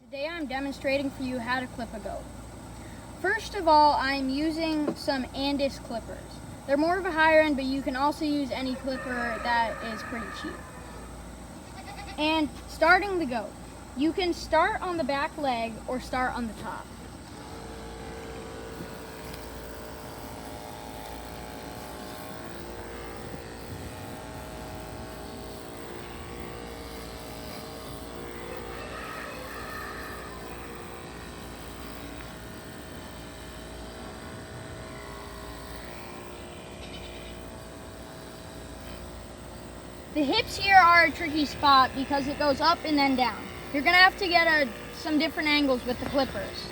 Today I'm demonstrating for you how to clip a goat. First of all, I'm using some Andis clippers. They're more of a higher end, but you can also use any clipper that is pretty cheap. And starting the goat, you can start on the back leg or start on the top. The hips here are a tricky spot because it goes up and then down. You're going to have to get some different angles with the clippers.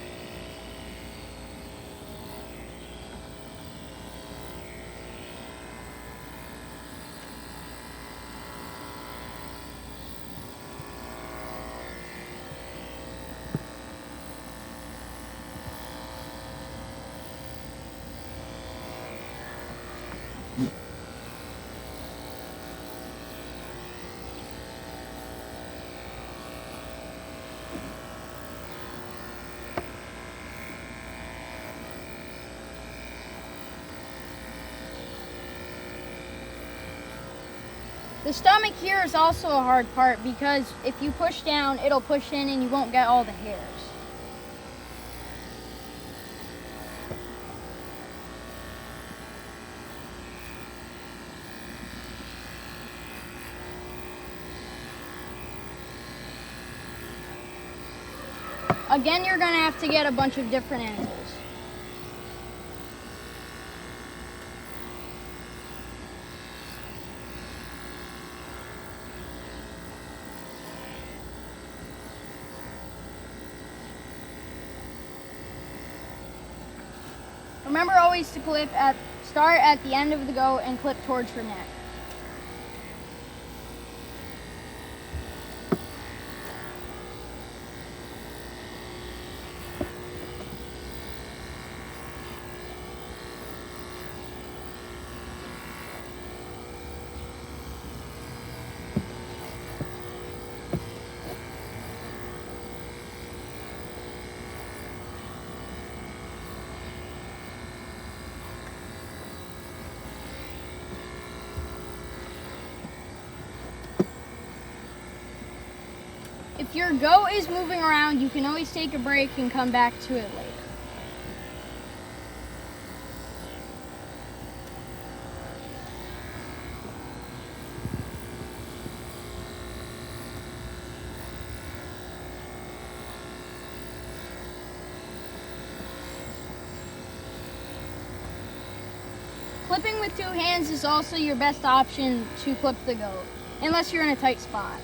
The stomach here is also a hard part because if you push down, it'll push in and you won't get all the hairs. Again, you're going to have to get a bunch of different angles. Remember always to start at the end of the goat and clip towards your neck. If your goat is moving around, you can always take a break and come back to it later. Clipping with two hands is also your best option to clip the goat, unless you're in a tight spot.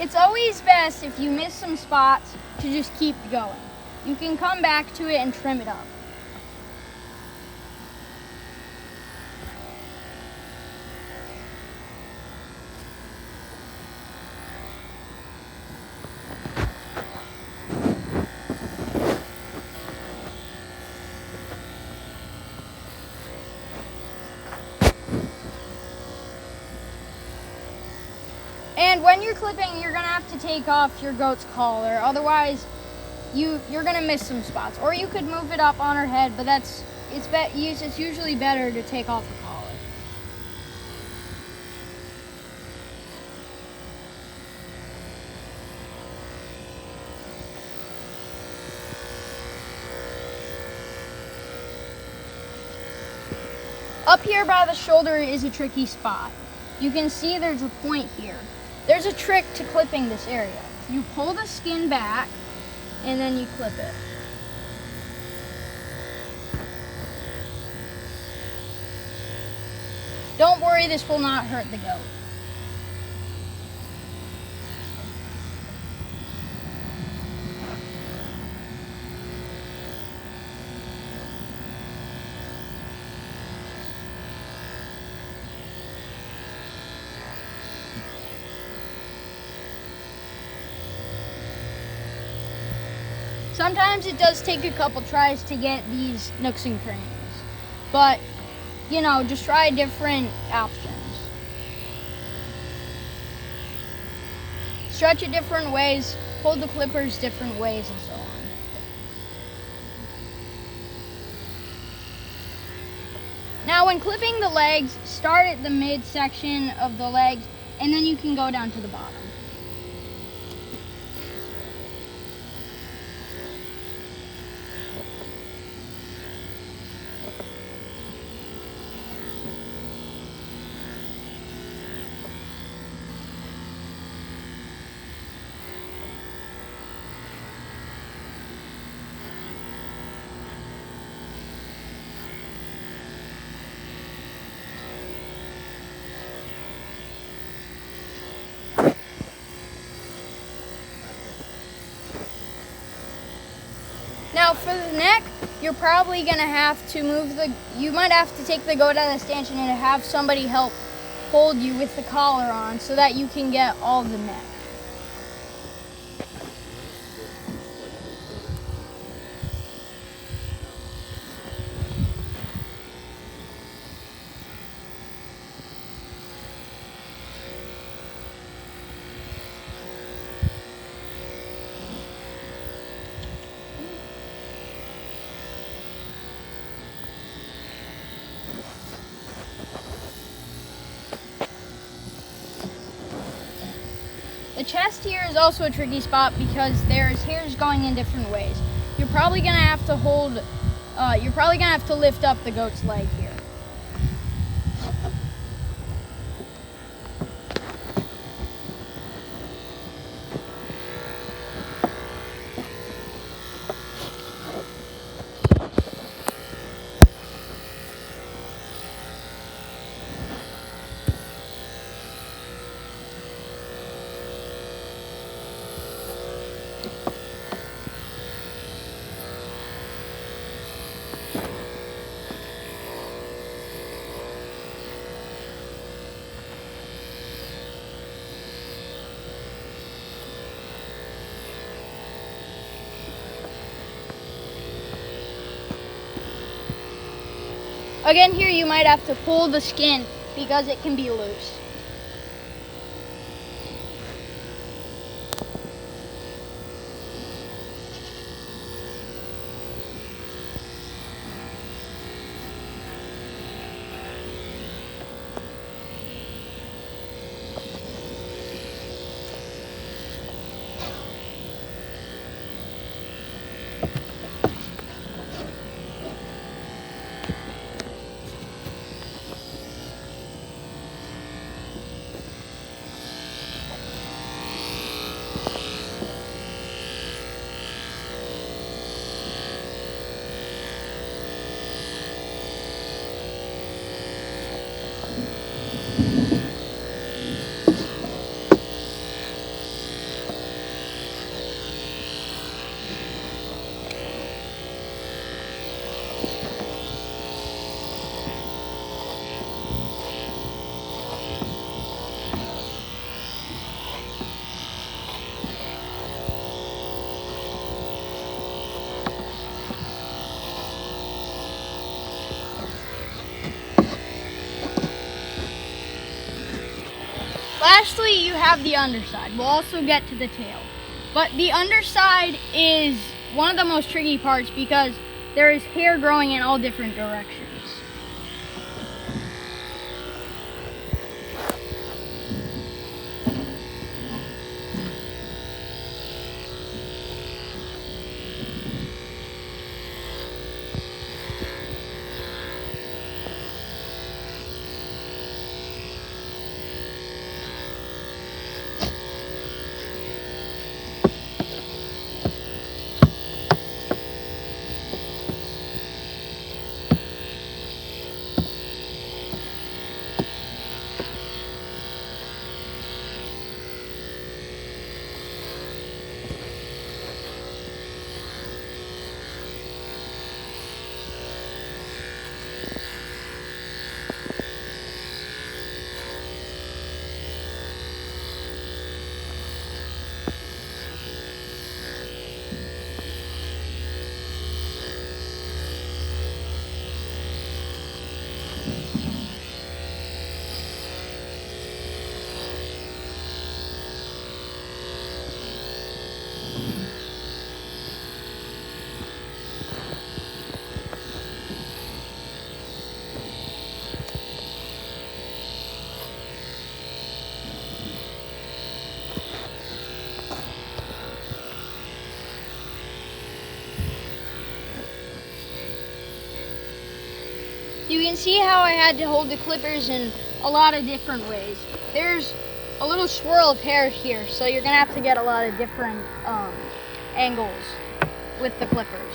It's always best if you miss some spots to just keep going. You can come back to it and trim it up. And when you're clipping, you're going to have to take off your goat's collar. Otherwise, you're going to miss some spots. Or you could move it up on her head, but it's usually better to take off the collar. Up here by the shoulder is a tricky spot. You can see there's a point here. There's a trick to clipping this area. You pull the skin back and then you clip it. Don't worry, this will not hurt the goat. Sometimes it does take a couple tries to get these nooks and crannies, but just try different options. Stretch it different ways, hold the clippers different ways, and so on. Now when clipping the legs, start at the midsection of the legs, and then you can go down to the bottom. Now for the neck, you're probably going to have to you might have to take the goat out of the stanchion and have somebody help hold you with the collar on so that you can get all the neck. The chest here is also a tricky spot because there's hairs going in different ways. You're probably gonna have to lift up the goat's leg here. Again, here you might have to pull the skin because it can be loose. Lastly, you have the underside. We'll also get to the tail. But the underside is one of the most tricky parts because there is hair growing in all different directions. You can see how I had to hold the clippers in a lot of different ways. There's a little swirl of hair here, so you're gonna have to get a lot of different angles with the clippers.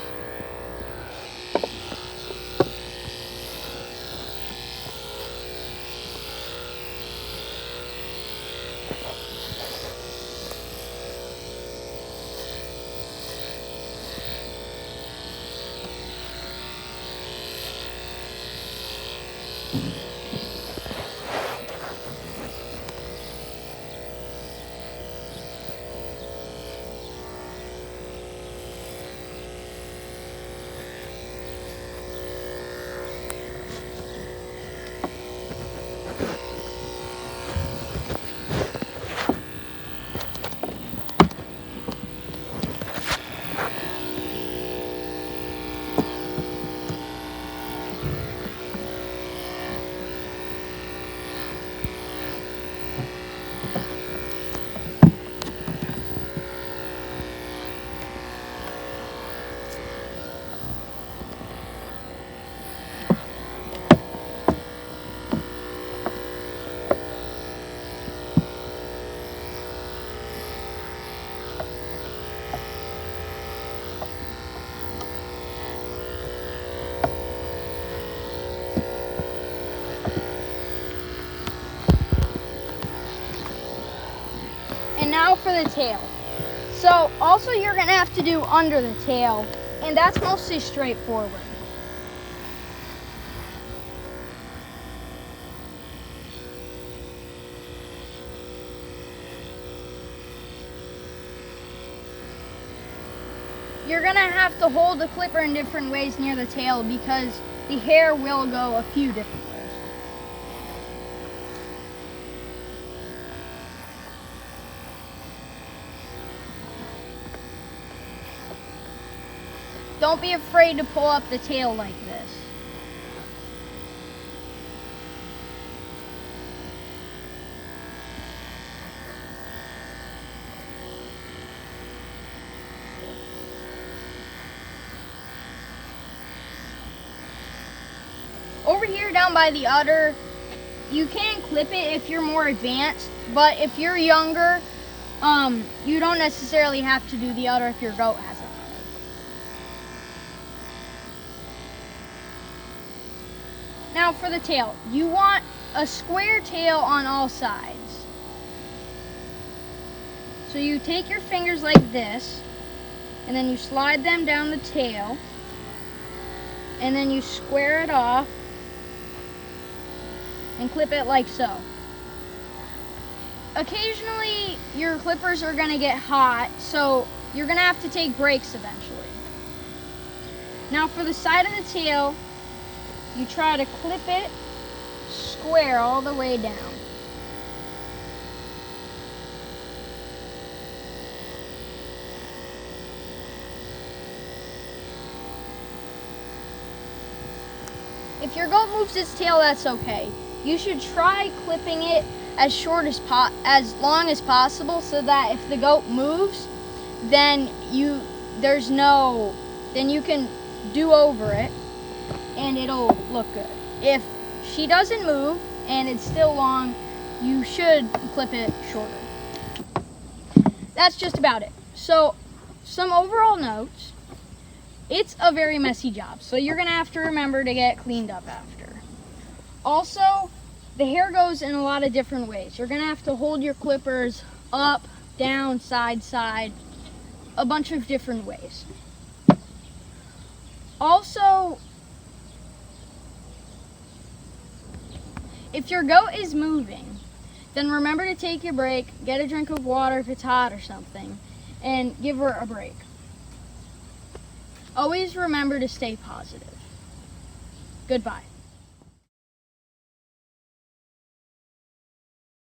And now for the tail. So also you're gonna have to do under the tail, and that's mostly straightforward. You're gonna have to hold the clipper in different ways near the tail because the hair will go a few different ways. Don't be afraid to pull up the tail like this. Over here down by the udder, you can clip it if you're more advanced, but if you're younger, you don't necessarily have to do the udder if your goat has it. Now for the tail, you want a square tail on all sides. So you take your fingers like this, and then you slide them down the tail, and then you square it off and clip it like so. Occasionally your clippers are going to get hot, so you're going to have to take breaks eventually. Now for the side of the tail, you try to clip it square all the way down. If your goat moves its tail, that's okay. You should try clipping it as short as long as possible, so that if the goat moves, then you can do over it and it'll look good. If she doesn't move and it's still long, you should clip it shorter. That's just about it. So some overall notes. It's a very messy job, so you're gonna have to remember to get cleaned up after. Also, the hair goes in a lot of different ways. You're gonna have to hold your clippers up, down, side, a bunch of different ways. Also, if your goat is moving, then remember to take your break, get a drink of water if it's hot or something, and give her a break. Always remember to stay positive. Goodbye.